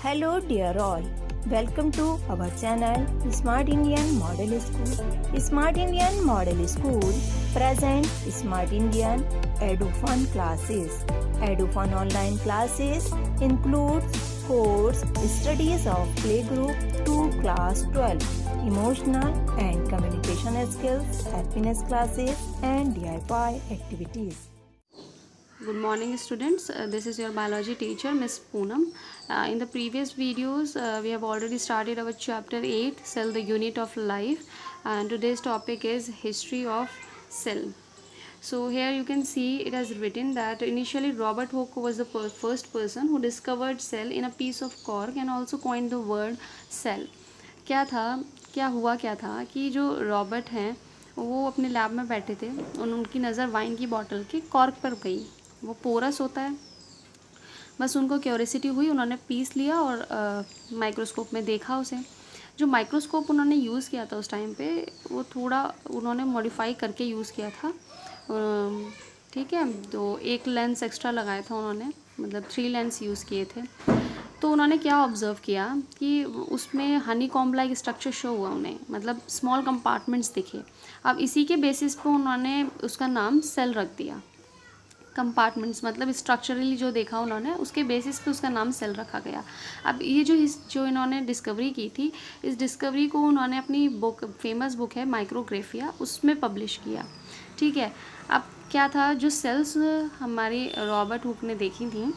Hello dear all, welcome to our channel Smart Indian Model School. Smart Indian Model School present Smart Indian EduFun classes. EduFun online classes includes course studies of playgroup to class 12, emotional and communication skills, happiness classes and DIY activities. Good morning students, this is your biology teacher Miss Poonam. In the previous videos we have already started our chapter 8 cell, the unit of life, and today's topic is history of cell. So here you can see it has written that initially Robert Hooke was the first person who discovered cell in a piece of cork and also coined the word cell. क्या हुआ था कि जो Robert हैं वो अपने lab में बैठे थे और उनकी नज़र वाइन की बॉटल के कॉर्क पर गई। वो पोरस होता है, बस उनको क्यूरियोसिटी हुई, उन्होंने पीस लिया और माइक्रोस्कोप में देखा उसे। जो माइक्रोस्कोप उन्होंने यूज़ किया था उस टाइम पे वो थोड़ा उन्होंने मॉडिफाई करके यूज़ किया था, ठीक है। तो एक लेंस एक्स्ट्रा लगाया था उन्होंने, मतलब 3 लेंस यूज़ किए थे। तो उन्होंने क्या ऑब्ज़र्व किया कि उसमें Honey comb like structure show हुआ उन्हें, मतलब स्मॉल कंपार्टमेंट्स दिखे। अब इसी के बेसिस पे उन्होंने उसका नाम सेल रख दिया। कंपार्टमेंट्स मतलब स्ट्रक्चरली जो देखा उन्होंने उसके बेसिस पे उसका नाम सेल रखा गया। अब ये जो इन्होंने डिस्कवरी की थी, इस डिस्कवरी को उन्होंने अपनी बुक, फेमस बुक है माइक्रोग्राफिया, उसमें पब्लिश किया, ठीक है। अब क्या था, जो सेल्स हमारी रॉबर्ट हुक ने देखी थी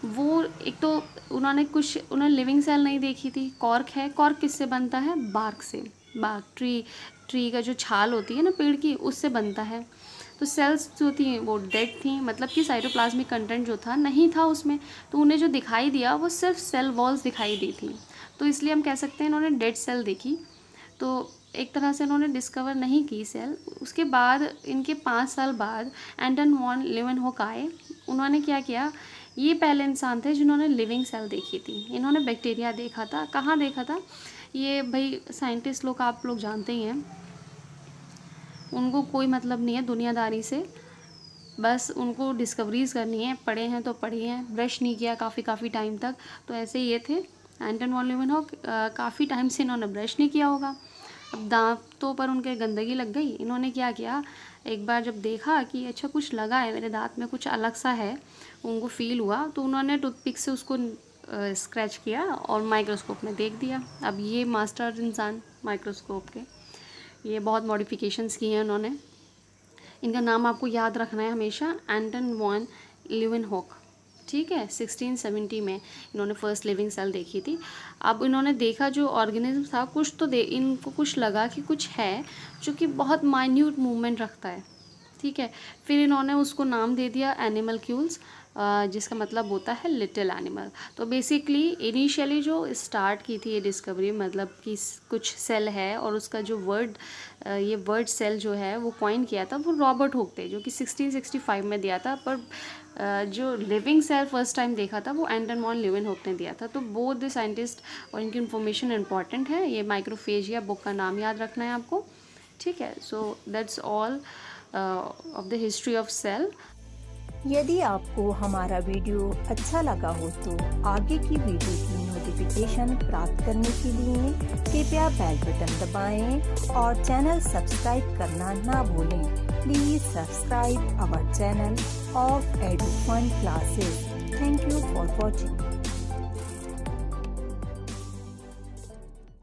वो एक तो उन्होंने लिविंग सेल नहीं देखी थी। कॉर्क है, कॉर्क किससे बनता है? बार्क से, बार्क ट्री का जो छाल होती है ना पेड़ की, उससे बनता है। तो सेल्स जो थी वो डेड थी, मतलब कि साइटोप्लाज्मिक कंटेंट जो था नहीं था उसमें, तो उन्हें जो दिखाई दिया वो सिर्फ सेल वॉल्स दिखाई दी थी। तो इसलिए हम कह सकते हैं इन्होंने डेड सेल देखी। तो एक तरह से इन्होंने डिस्कवर नहीं की सेल। उसके बाद इनके 5 साल बाद एंटन वॉन लीeuwenhoek आए। उन्होंने क्या किया, ये पहले इंसान थे जिन्होंने लिविंग सेल देखी थी। इन्होंने बैक्टीरिया देखा था। कहाँ देखा था? ये भाई साइंटिस्ट लोग आप लोग जानते ही हैं, उनको कोई मतलब नहीं है दुनियादारी से, बस उनको डिस्कवरीज करनी है। पढ़े हैं तो पढ़े हैं, ब्रश नहीं किया काफ़ी टाइम तक, तो ऐसे ये थे एंटन वॉन लीeuwenhoek। काफ़ी टाइम से इन्होंने ब्रश नहीं किया होगा। अब दांतों पर उनके गंदगी लग गई। इन्होंने क्या किया, एक बार जब देखा कि अच्छा कुछ लगा है मेरे दांत में, कुछ अलग सा है, उनको फील हुआ, तो उन्होंने टूथपिक से उसको स्क्रैच किया और माइक्रोस्कोप में देख दिया। अब ये मास्टर इंसान माइक्रोस्कोप के, ये बहुत मॉडिफिकेशंस की हैं उन्होंने। इनका नाम आपको याद रखना है हमेशा, एंटन वॉन लीeuwenhoek, ठीक है। 1670 में इन्होंने फर्स्ट लिविंग सेल देखी थी। अब इन्होंने देखा जो ऑर्गेनिज्म था कुछ तो इनको कुछ लगा कि कुछ है जो कि बहुत माइन्यूट मूवमेंट रखता है, ठीक है। फिर इन्होंने उसको नाम दे दिया एनिमलक्यूल्स, जिसका मतलब होता है लिटिल एनिमल। तो बेसिकली इनिशियली जो स्टार्ट की थी ये डिस्कवरी, मतलब कि कुछ सेल है और उसका जो ये वर्ड सेल जो है वो कॉइन किया था वो रॉबर्ट हुक थे, जो कि 1665 में दिया था। पर जो लिविंग सेल फर्स्ट टाइम देखा था वो एंटन वॉन लीeuwenhoek ने दिया था। तो बोथ द साइंटिस्ट और इनकी इन्फॉर्मेशन इंपॉर्टेंट है। ये माइक्रोफेजिया बुक का नाम याद रखना है आपको, ठीक है। So that's all of the history of cell. यदि आपको हमारा वीडियो अच्छा लगा हो तो आगे की वीडियो की नोटिफिकेशन प्राप्त करने के लिए कृपया बेल बटन दबाएं और चैनल सब्सक्राइब करना ना भूलें। Please subscribe our channel of EduFun classes. Thank you for watching.